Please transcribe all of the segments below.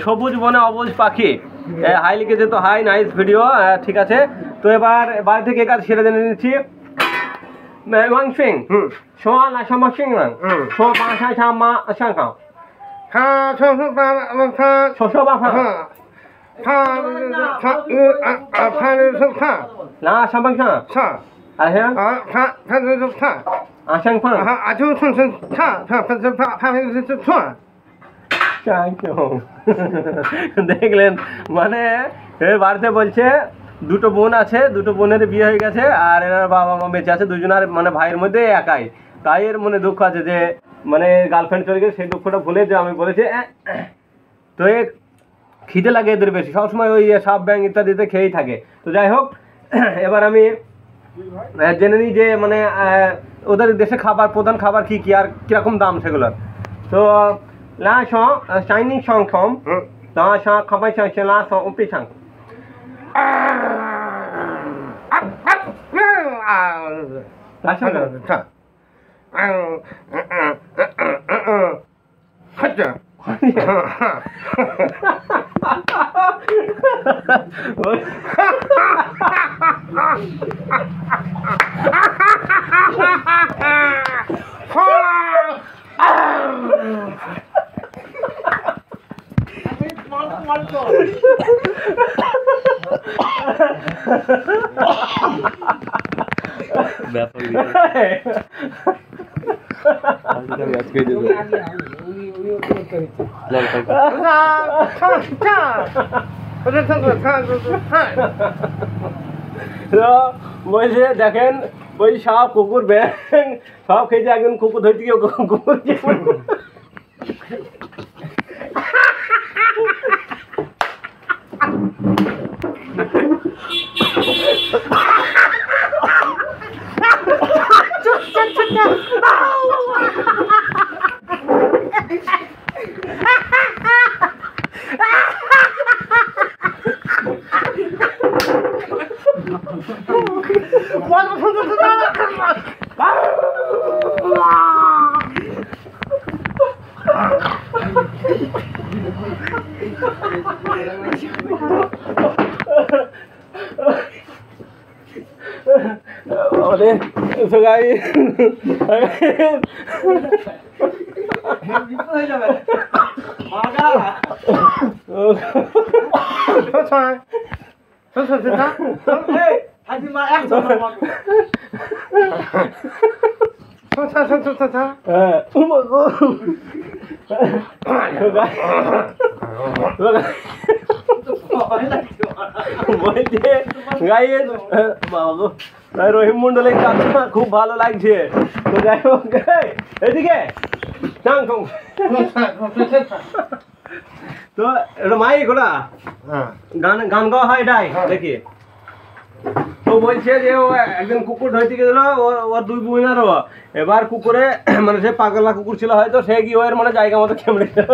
সবুজ বনে অবুজ পাখি হাই লিখেছে, তো হাই নাইস ভিডিও, ঠিক আছে। তো এবার বাড়ি থেকে কাজ সেরে জেনে নিচ্ছি। ওয়াংফিং সোয়া না সম্ভাষিং সোয়া পাশা সামা সাংখাও না সম্ভাষা দেখলেন, মানে বাড়িতে বলছে দুটো বোন আছে, দুটো বোনের বিয়ে হয়ে গেছে, আর এনার বাবা মা বেঁচে আছে দুজনের, মানে ভাইয়ের মধ্যে একাই। তাই এর মনে দুঃখ আছে যে মানে গার্লফ্রেন্ড চলে গেছে, সেই দুঃখটা ভুলে যে আমি বলেছি। তো এ খিদে লাগে এদের বেশি, সবসময় ওই সাপ ব্যাং ইত্যাদিতে খেয়েই থাকে। তো যাই হোক, এবার আমি জেনে নিই যে মানে ওদের দেশে খাবার, প্রধান খাবার কী কী আর কীরকম দাম সেগুলোর। তো লা চাইনিজ সংখ্যম খাবার চাইছে লা উপি সাং বলছে দেখেন ওই সব কুকুর ব্যাং সব খেয়েছে, একজন কুকুর ধরতে গিয়ে কুকুর So guys, রহিম মন্ডলের কাজটা খুব ভালো লাগছে। তো যাই হোক, এদিকে তো এটা মাই ঘোড়া গান গান গাওয়া হয় এটাই দেখি। তো বলছে যে ও একদিন কুকুর ধরতে গেছিল, ওর দুই বোনেরও। এবার কুকুরে মানে সে পাগলা কুকুর ছিল হয়তো, সে কি ওর মানে জায়গা মতো খেমড়ে দিল।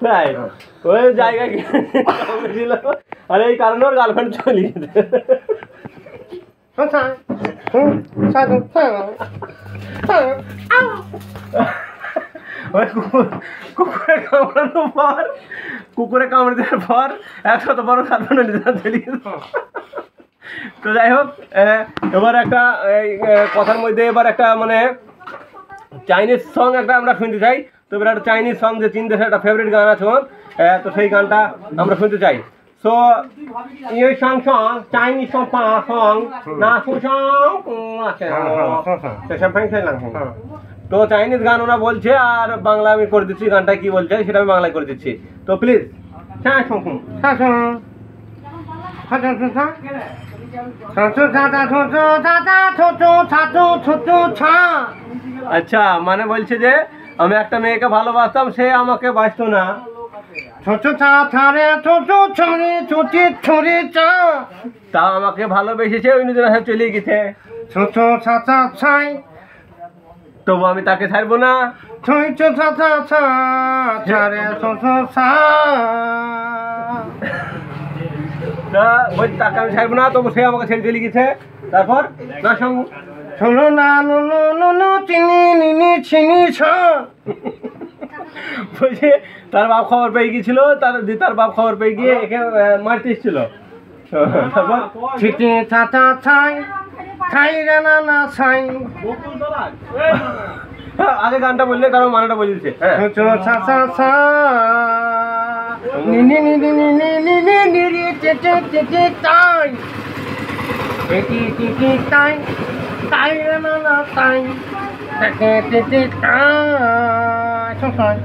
তাই ওই জায়গায় ছিল, আর এই কারণে ওর গার্লফ্রেন্ড চলে গেছে। কুকুরে কামড়ে দেওয়ার পর 100 বড় গার্লফ্রেন্ড চলে গেছে। তো যাই হোক, এবার একটা কথার মধ্যে এবার একটা মানে চাইনিজ সং একটা আমরা শুনতে চাই। তো এবার একটা চাইনিজ সং, যে চীন দেশের একটা ফেভারিট গান আছে ওর, তো সেই গানটা আমরা শুনতে চাই। সো এই সং চাইনিজ সং না তো চাইনিজ গান ওরা বলছে, আর বাংলা আমি করে দিচ্ছি, গানটা কি বলছে সেটা আমি বাংলায় করে দিচ্ছি। তো প্লিজ আচ্ছা, মানে বলছে যে আমি একটা মেয়েকে ভালোবাসতাম, সে আমাকে বাসতো না। তা আমাকে ভালোবেসেছে, ওই নিজের হাতে চলে গেছে। তবু আমি তাকে ছাড়বো না। তা ওই তাকে আমি ছাড়বো না, তবু সে আমাকে ছেড়ে চলে গেছে। তারপর না সঙ্গ শোনো না নুনু নুনু চিনি নিনি চিনি ছ বলছে তার বাপ খবর পেয়ে গিয়েছিল, তার বাপ খবর পেয়ে গিয়ে একে মারতে এসেছিল। তারপর চিটি চাচা ছাই ছাই রানা না ছাই আগে গানটা বললে তারপর মানাটা বলেছে। হ্যাঁ চো চাচা ছা নিনি নিনি নিনি নিনি নিনি চিটি চিটি তাই চিটি চিটি তাই তাই রানা না তাই চিটি চিটি তাই চো ছাই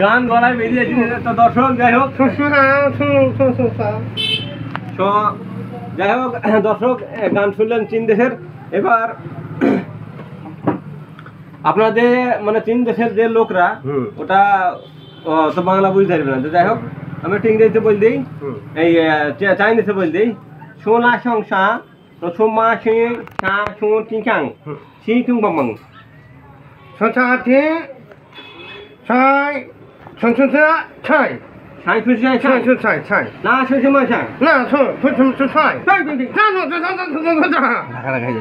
গান গলায় বেরিয়েছে। তো দর্শক যাই হোক, তো যাই হোক দর্শক গান শুনলেন চীন দেশের। এবার আপনাদের মানে চীন দেশের যে লোকরা ওটা তো বাংলা বুঝতে পারবে না। তো যাই হোক আমি একটু ইংরেজিতে বল দিই, এই চাইনিজে বল দিই। সোনা সংসা সোমা সি সা সু চিংচাং সি চুং বাং সংসারটি ছাই সংসার ছাই ছাই ফুসি ছাই ছাই ছাই ছাই না সে সমা ছাই না ছো ফুটুম ছো ছাই ছাই দিন না না না না না না ছাই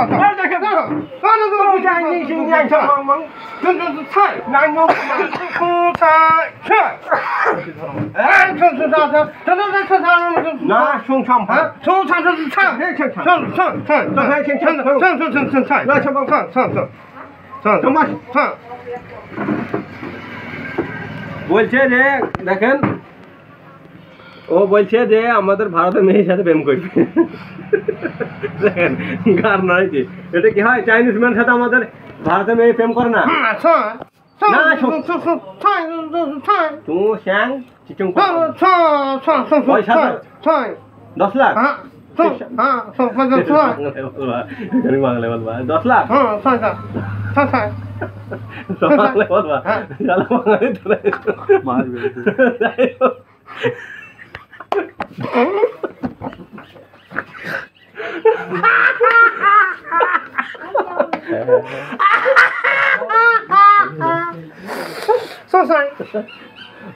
ছাই ছাই ছাই না শুন সাম হ্যাঁ বলছে যে দেখেন, ও বলছে যে আমাদের ভারতের মেয়ের সাথে প্রেম করবে। দেখেন গান নয় যে এটা কি হয়, চাইনিজ ম্যানের সাথে আমাদের ভারতের মেয়ে প্রেম করে না। তু শ্যাং চিচুং 10 লাখ বাংলা বলবা 10 লাখ বাংলা বলবা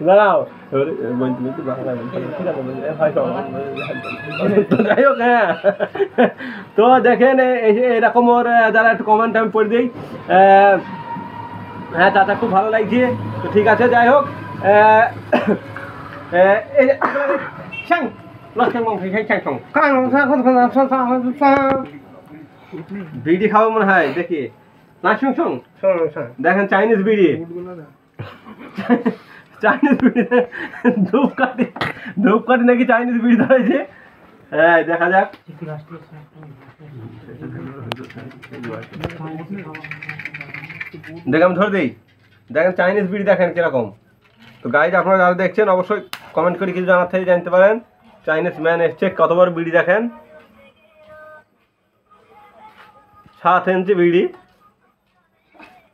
দাঁড়াও যাই হোক। হ্যাঁ তো দেখেন এরকম ওর যারা একটু কমেন্ট আমি পড়ে দিই। হ্যাঁ চাচা খুব ভালো লাগছে। তো ঠিক আছে যাই হোক, বিড়ি খাবো মনে হয় দেখি না শুন শুন দেখেন চাইনিজ বিড়ি, চাইনিজ বিড়ি ধূপকাঠি নাকি চাইনিজ বিড়ি ধরেছে। হ্যাঁ দেখা যাক। দেখে আমি ধরে দিই, দেখেন চাইনিজ বিড়ি দেখেন কিরকম। তো গাইজ আপনারা যারা দেখছেন অবশ্যই কমেন্ট করে কিছু জানার থেকে জানতে পারেন। চাইনিজ ম্যান এসছে, কত বড় বিড়ি দেখেন, 7 ইঞ্চি বিড়ি।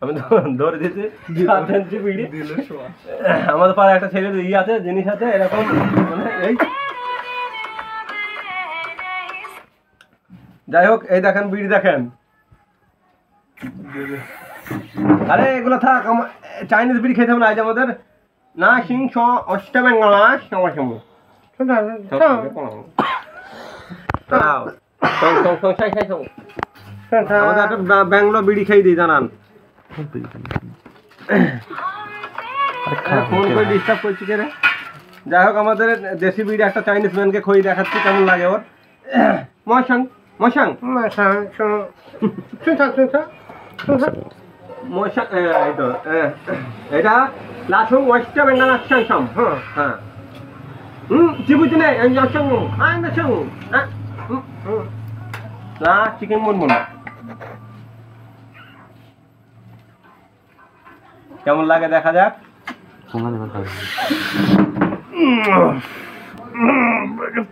আমি ধরে দিচ্ছি 7 ইঞ্চি বিড়ি। আমাদের পাড়ায় একটা ছেলে ইয়ে আছে, জিনিস আছে এরকম, মানে এই যাই হোক এই দেখেন বিড়ি দেখেন। আরে এগুলো থাক, চাইনিজ বিড়ি খেতে হবে না। আজ আমাদের না সিং অষ্টবেঙ্গলা আমাদের একটা ব্যাঙ্গলো বিড়ি খেয়ে দিই জানান। ফোন করে ডিস্টার্ব করছি কে রে। যাই হোক আমাদের দেশি বিড়ি একটা চাইনিজ ম্যানকে খই দেখাচ্ছি কেমন লাগে ওর। মশাং মশাং মশাং এই তো এটা লাসুং ওয়েস্ট বেঙ্গল সাং হ্যাঁ জিবুতি নাই সাং আই না সাং না চিকেন মুন মুন কেমন লাগে দেখা যাক।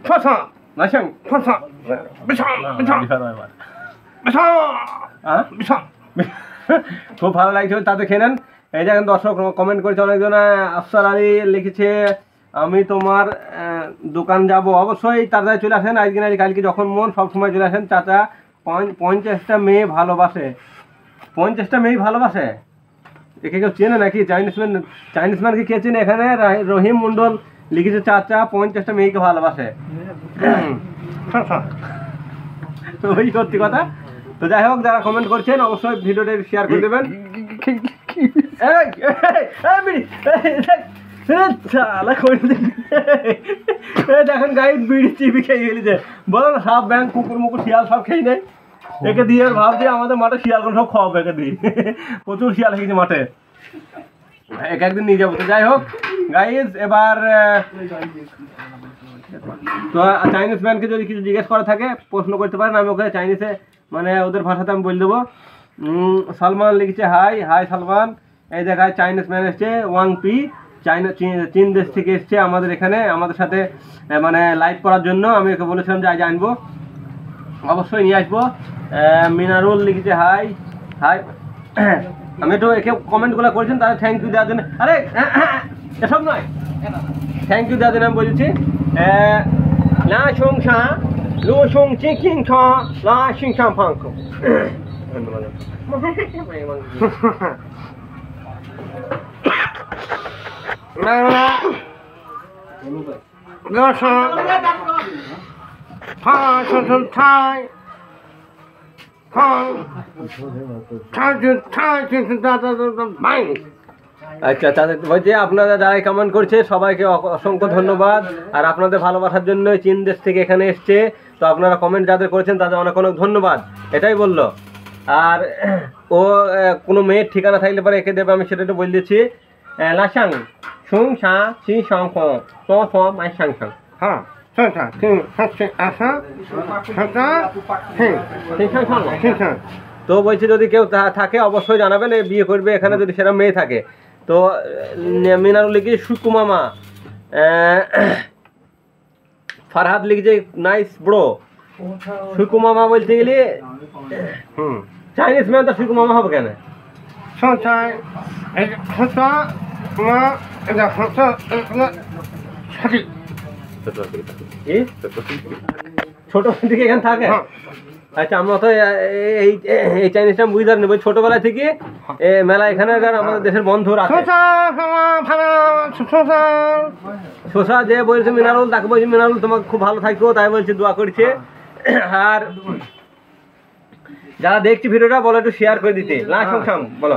ফাঁসা লাসাং ফাঁসা বিছান বিছান হ্যাঁ? বিছান খুব ভালো লাগছে, তাতে খেয়ে নেন। এই যে এখন দর্শক কমেন্ট করেছে অনেকজন। আফসার আলী লিখেছে আমি তোমার দোকান যাব, অবশ্যই তাড়াতাড়ি চলে আসেন, আজকে না কালকে যখন মন সব সময় চলে আসেন। চাচা 50টা মেয়ে ভালোবাসে, 50টা মেয়ে ভালোবাসে, একে কেউ চেনে নাকি? চাইনিজ ম্যানকে কে চেনে? এখানে রহিম মন্ডল লিখেছে চাচা 50টা মেয়েকে ভালোবাসে। ওই সত্যি কথা। তো যাই হোক, যারা কমেন্ট করছেন অবশ্যই ভিডিওটা শেয়ার করে দেবেন। দেখেন গাইড বিড়ি চিবি খেয়ে গেলিছে, বলো না সাপ ব্যাং কুকুর মুকুর শিয়াল সব খেয়ে নেয়, একে দিয়ে ভাবছি আমাদের মাঠে শিয়াল করে সব খাওয়াবো একে দিয়ে। প্রচুর শিয়াল খেয়েছে মাঠে, একে একদিন নিয়ে যাবো। তো যাই হোক গাইজ, এবার তো চাইনিজ ম্যানকে যদি কিছু জিজ্ঞেস করা থাকে প্রশ্ন করতে পারেন, আমি ওকে চাইনিজে মানে ওদের ভাষাতে আমি বলে দেবো। সালমান লিখেছে হাই হাই সালমান। এই দেখায় চাইনিজ ম্যান এসছে ওয়াং পি, চীন দেশ থেকে এসছে আমাদের এখানে, আমাদের সাথে মানে লাইভ করার জন্য। আমি ওকে বলেছিলাম যে আজ আনবো, অবশ্যই নিয়ে আসবো। মিনারুল লিখেছে হাই হাই। আমি একটু একে কমেন্টগুলো করেছেন তাদের থ্যাংক ইউ দেওয়ার জন্য। আরে এসব নয়, থ্যাংক ইউ দেওয়ার জন্য আমি বলেছি। লা সং সা লু সং চি কিং ছ লা সিং সাং ফাং। আচ্ছা, তাদের বলছে আপনারা যারাই কমেন্ট করছে সবাইকে অসংখ্য ধন্যবাদ। আর আপনাদের ভালোবাসার জন্য চীন দেশ থেকে এখানে এসছে, তো আপনারা কমেন্ট যাদের করেছেন তাদের অনেক অনেক ধন্যবাদ, এটাই বললো। আর ও কোনো মেয়ের ঠিকানা থাকলে পরে একে দেবে, আমি সেটা একটু বলে দিচ্ছি। লাসাং সুং সা চি সং খ চ ছ মাই সাং সাং। হ্যাঁ তো বলছি যদি কেউ থাকে অবশ্যই জানাবেন, বিয়ে করবে এখানে যদি সেটা মেয়ে থাকে। তো মিনারুল লিখেছে সুকুমামা। ফারহাদ লিখেছে নাইস ব্রো। সুকুমামা বলতে গেলে চাইনিজ ম্যান, তো সুকুমামা হবে কেন? ছোট থেকে এখানে থাকে। আচ্ছা, আমরা তো এই চাইনিজটা বুঝতে পারিনি, ছোটবেলা থেকে মেলা এখানে আমাদের দেশের বন্ধু আছে। শোষা যে বলছে মিনারুল, তাকে বলছে মিনারুল তোমাকে খুব ভালো থাকো, তাই বলছে দোয়া করছে। আর যারা দেখছি ভিডিওটা বলো একটু শেয়ার করে দিতে। বলো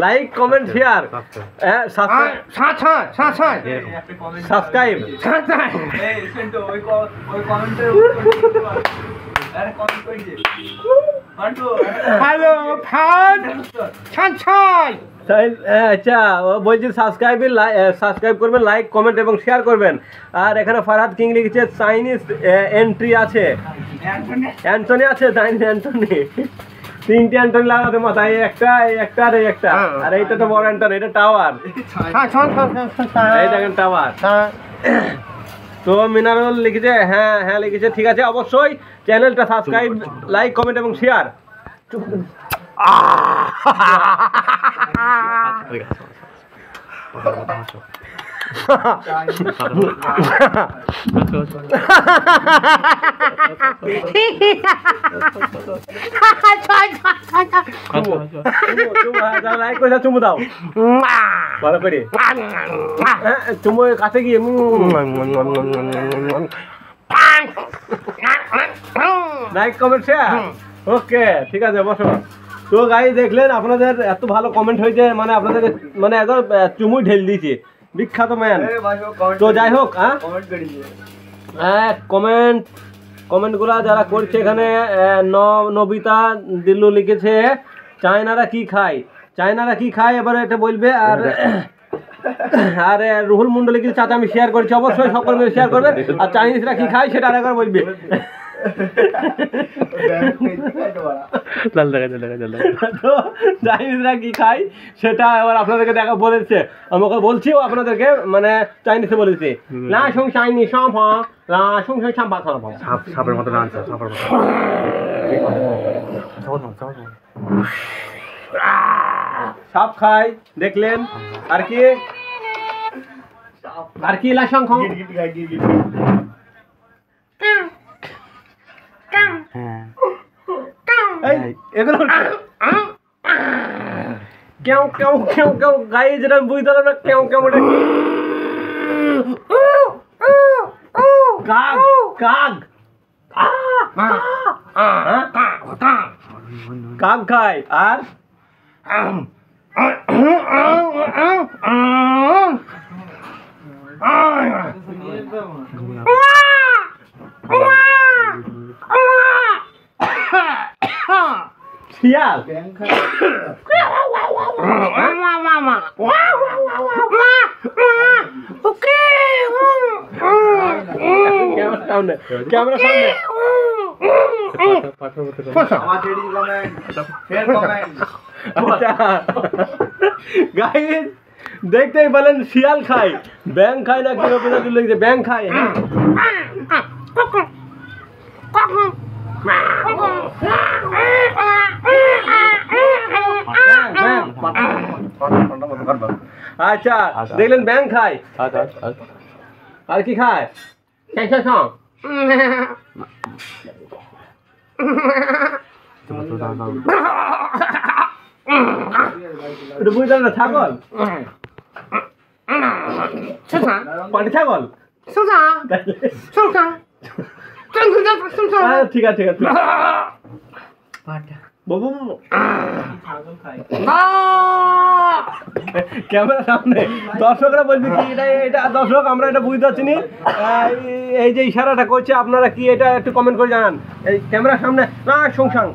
like comment share subscribe. Hello fan আচ্ছা, বলছি সাবস্ক্রাইব করবেন, লাইক কমেন্ট এবং শেয়ার করবেন। আর এখানে ফারহাদ কিং লিখেছে চাইনিজ এন্ট্রি আছে, অ্যান্টনি আছে, চাইনিজ অ্যান্টনি। 3টে অ্যান্টনি লাগাতে মাথায়, একটা এই একটা আর এই একটা। আর এইটা তো বড় অ্যান্টনি, এটা টাওয়ার, এই দেখেন টাওয়ার। তো মিনারুল লিখেছে হ্যাঁ হ্যাঁ লিখেছে, ঠিক আছে, অবশ্যই চ্যানেলটা সাবস্ক্রাইব, লাইক কমেন্ট এবং শেয়ার। লাইক করে চুমু দাও ভালো করে, চুমু কাছে গিয়ে লাইক কমেন্ট শেয়ার। ওকে, ঠিক আছে, বসো। তো গাই দেখলেন আপনাদের এত ভালো কমেন্ট হয়েছে, মানে আপনাদের মানে একদম চুমুই ঢেল দিয়েছে, বিখ্যাত ম্যান। তো যাই হোক, কমেন্টগুলো যারা করছে এখানে, নবিতা দিল্লু লিখেছে চায়নারা কি খায়, চায়নারা কি খায় এবারে এটা বলবে। আর আর রুহুল মন্ডলী কিন্তু চাচা আমি শেয়ার করছি, অবশ্যই সকল মিলে শেয়ার করবেন। আর চাইনিজরা কি খায় সেটা আরেকবার বলবে। তো চাইনিজরা কি খায় সেটা এবার আপনাদেরকে দেখা বলেছে, আমাকে বলছিও আপনাদেরকে, মানে চাইনিজে বলেছি লা সং চাইনি সম্পা লা সং সং সম্পা খাবো সাপের মতো নাচছে, সাপের মতো। সাপ খায় দেখলেন। আর কি লা সং খাও এই এগুলো কেউ কেউ কেউ কেউ গায়ে যেটা বুঝতে পারলাম না, কেউ কেউ ওটা কি? কাক কাক কাক খায়। আর শিয়াল ক্যামেরা সামনে গাইস দেখতেই বলেন শিয়াল খায়, ব্যাং খায় না কি রবীন্দ্র লিখছে ব্যাং খায়। আচ্ছা দেখলেন ব্যাং খায়। আর কি খায়? বুঝলাম না। ছাগল পাটি ছাগল ঠিক আছে ঠিক আছে বাবু ক্যামেরা সামনে দর্শকরা বলবি কি এটা এটা দর্শক আমরা এটা বুঝতে পারছি না, এই যে ইশারাটা করছে আপনারা কি এটা একটু কমেন্ট করে জানান। এই ক্যামেরার সামনে না সংসাং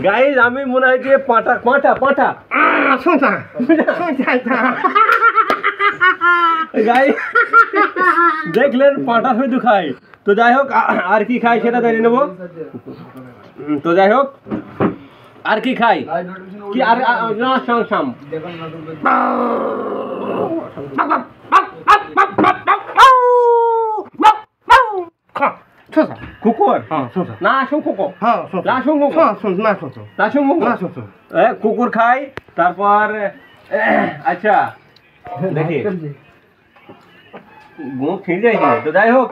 গাইজ আমি মনে হয় যে পাঁটা পাঁটা পাঁটা গাইজ দেখলেন পাঁটা শুধু খাই। তো যাই হোক আর কি খাই সেটা জানিয়ে নেবো। তো যাই হোক আর কি খাই কি আর সাম কুকুর না কুকুর খাই। তারপর আচ্ছা দেখি তো যাই হোক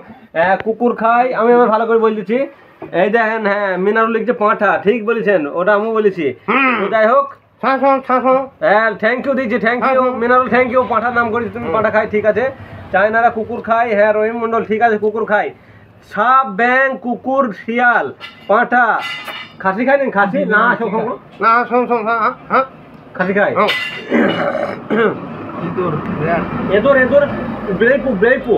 কুকুর খাই আমি আবার ভালো করে বলে দিচ্ছি। এই দেখেন হ্যাঁ মিনারুল লিখছে পাঁঠা, ঠিক বলেছেন ওটা আমি বলেছি। তো যাই হোক হ্যাঁ থ্যাংক ইউ দিচ্ছি, thank you Minarul, thank you. পাঁঠার নাম করেছি তুমি, পাঁঠা খাই ঠিক আছে। চায়নারা কুকুর খায়, হ্যাঁ রহিম মন্ডল ঠিক আছে কুকুর খায়। সাপ ব্যাং কুকুর শিয়াল পাঁঠা খাসি খাই না খাসি না খাসি খাই এদর এদর ব্রেপু ব্রেপু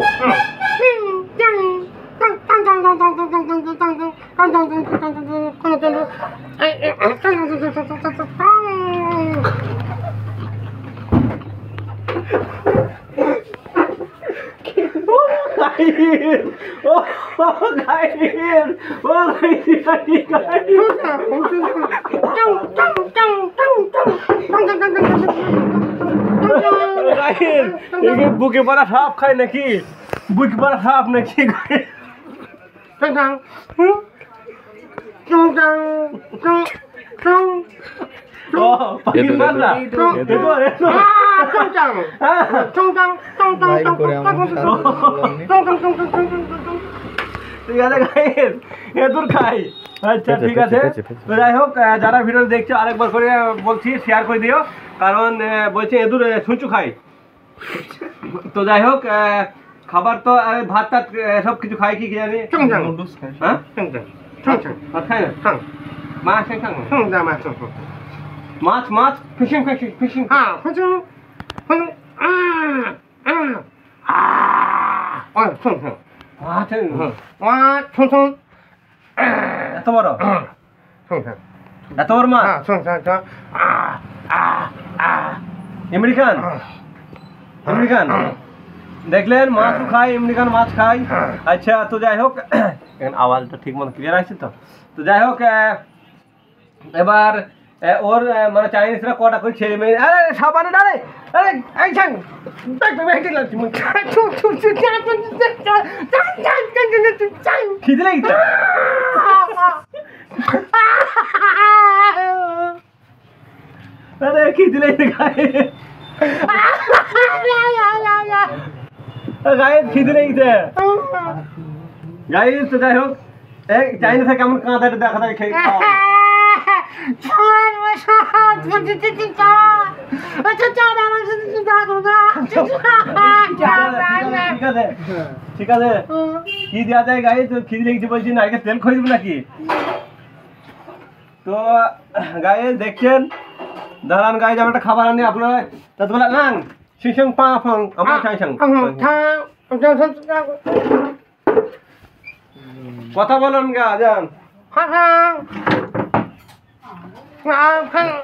বুকে পড়া সাপ খায় নাকি? বুকে পড়া সাপ নাকি? ঠিক আছে গাইস এদুর খাই। আচ্ছা ঠিক আছে তো যাই হোক যারা ভিডিও দেখছো আরেকবার করে বলছি শেয়ার করে দিও, কারণ বলছে এদুর সুঁচু খাই। তো যাই হোক খাবার তো ভাত টাত সব কিছু খাই কি জানি হ্যাঁ ভাত খাই না মাছ মাছ মাছ ফিশিং ফিশিং ফিশিং এত বড় সংসার এত বড় মাছ সংসার আমেরিকান আমেরিকান দেখলেন মাছ খায় আমেরিকান মাছ খায় আচ্ছা তো যাই হোক এখন আওয়াজটা ঠিক মতো ক্লিয়ার আসছে তো যাই হোক এবার ওর মানে চাইনিজরা কটা করে ছেলে মেয়ে আরে সাবানে ডালে আরে এই ছাং খিদে লেগেছে আরে খিদে লেগেছে গায়ে খিদে লেগেছে গায়ে তো যাই হোক চাইনিজরা কেমন কাঁদাটা দেখা যায় খেয়ে খাওয়া ঠিক আছে কি দেওয়া যায় গায়ে তো খিদে লেগেছে বলছি নারকেল তেল খই দেবো নাকি তো গায়ে দেখছেন দাঁড়ান গায়ে যেমন একটা খাবার আনি আপনারা তাতে বলে নাং সিং পা ফং আমার সাং কথা বলেন গা যান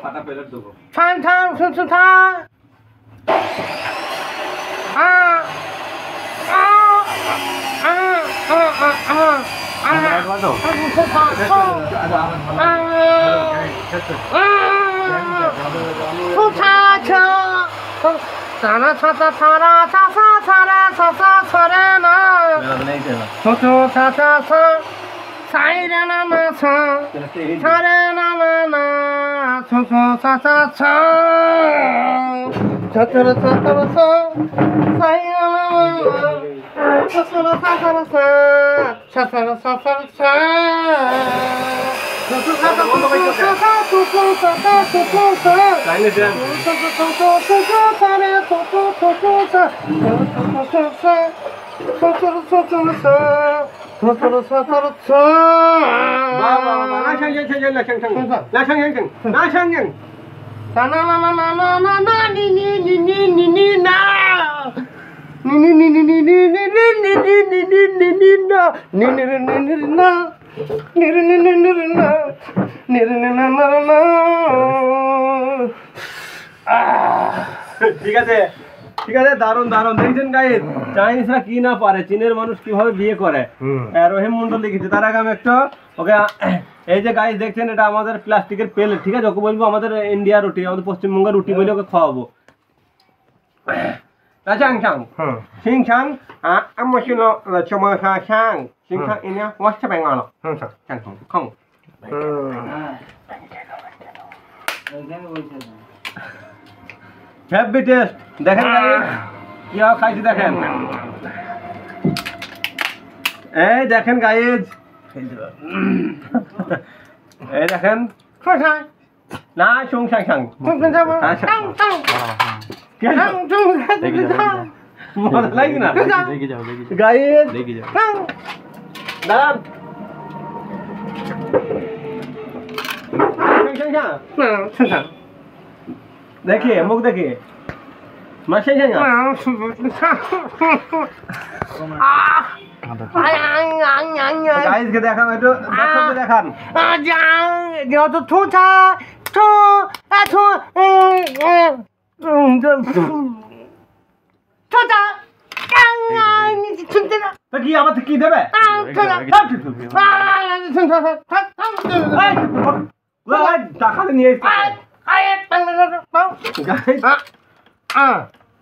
পাতা প্লেট দেবো ঠিক আছে ঠিক আছে দারুন দারুন দেখছেন গাইস চাইনিজরা কি না পারে চীনের মানুষ কিভাবে বিয়ে করে রহিম মন্ডল লিখেছে তার আগে আমি একটা ওকে এই যে গাইস দেখছেন এটা আমাদের প্লাস্টিকের প্লেট ঠিক আছে ওকে বলবো আমাদের ইন্ডিয়া রুটি আমাদের পশ্চিমবঙ্গের রুটি বলে ওকে খাওয়াবো চাং চাং সিং চাং আমার ছিল চমা চাং সিং চাং ইনিয়া ওয়াশ চাং আলো চাং খাও হ্যাপি টেস্ট দেখেন কি খাইছি দেখেন এই দেখেন গাইজ এই দেখেন না সুং সাং সাং মজা লাগে না গাইজ দাঁড়ান देखिए मुख देखिए मशे जाएगा गाइस के देखा मैं तो दर्शक के देखा जो तो छोटा तो छोटा तो की आवाज की देबे ওই টাকা নিয়ে এসে গাইস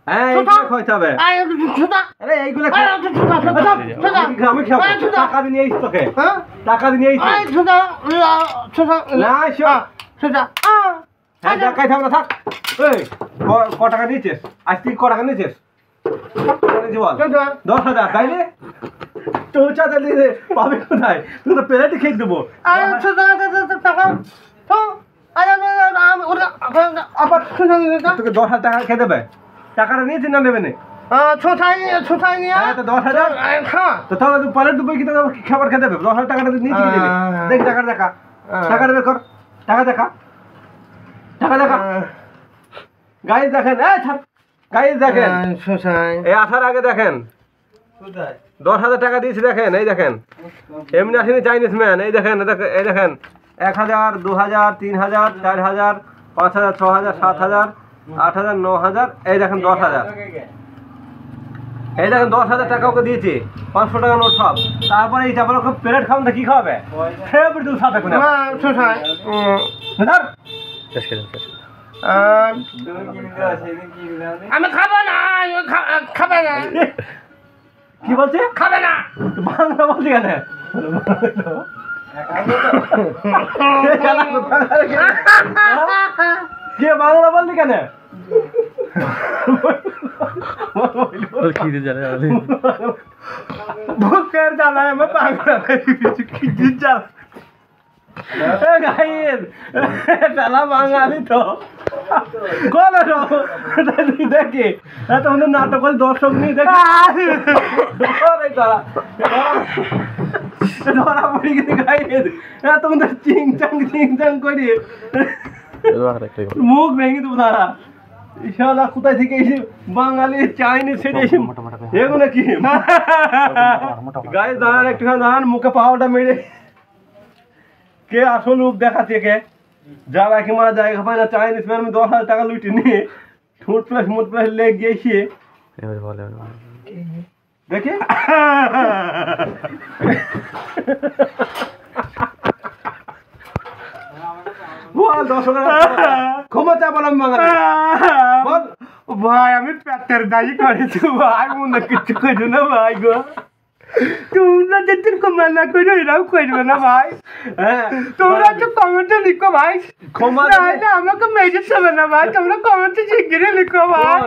এইগুলো খাইতে হবে আরে এইগুলো আমি খাবো টাকা দিয়ে নিয়ে এসে তোকে টাকা দিয়ে নিয়ে এসে না হ্যাঁ খাইতে হবে না থাক এই ক টাকা নিয়েছিস আজ তুই ক টাকা নিয়েছিস বল 10,000 তাইলে তো চাঁদা দিয়ে পাবে কোথায় তুই তো প্লেটে খেয়ে দেবো আবার তোকে 10,000 টাকা খেয়ে দেবে টাকাটা নিয়েছিস না নেবে না তো 10,000 তো তাহলে তুই প্লেট দেবো কি তোকে খাবার খেতে দেবে 10,000 টাকাটা নিয়েছি কি দেবে দেখ টাকাটা দেখা টাকাটা বের কর টাকা দেখা টাকা দেখা গাইস দেখেন গাইস দেখেন এই আসার আগে দেখেন 10,000 টাকা দিয়েছি, দেখেন এই দেখেন, এমনি আসেনি চাইনিজ ম্যান, এই দেখেন এই দেখেন 1,000 2,000 3,000 4,000 5,000 6,000 7,000 8,000 9,000, এই দেখেন 10,000, এই দেখেন 10,000 টাকা ওকে দিয়েছি, 500 টাকা নোট সব। তারপরে এই চাপাল প্লেট খাওয়ান কি খাওয়াবে, ফেভারিট দুধ সাথে কোনে শোষায় ধর শেষ করে শেষ করে। আমি খাবো না, খাবে না, কি বলছে, খাবে না। বাংলা বলছি কেন, কে বাংলা বললি কেন, ওর খিদে জানে বলে। বুকের জ্বালায় আমার পাগলা কি জ্বালা, গাইয়ের শালা বাঙালি তো কল দেখে এত নাটক করে দর্শক নিয়ে দেখে ধরা পড়ে গেছে গাইয়ের এত চিংচাং করে মুখ ভেঙে দেবো তারা, শালা কোথায় থেকে এসে বাঙালি চাইনিজ সেটা এসে এগুলো কি গায়ে দাঁড়ান, একটুখানি দাঁড়ান, মুখে পাওয়াটা মেরে কে আসল রূপ দেখাচ্ছে, কে যারা কি মারা জায়গা পায় না, চাইনিজ ম্যান 10,000 টাকা লুটে নিয়ে ঠোঁট প্লাস লেগ গিয়েছে, এবার বলে দেখে বল দর্শকের ক্ষমা চাপালাম বাঙালি বল। ভাই আমি পেটের দায়ী করেছি ভাই, মনে কিছু করছো না ভাই গো, তোমরা যদি মানা করো এরাও করবে না ভাই। হ্যাঁ তোমরা একটু কমেন্টে লিখো ভাই, ক্ষমা নাহলে আমাকে মেরে দেবে না ভাই, তোমরা কমেন্টে শিগগিরই লিখো ভাই।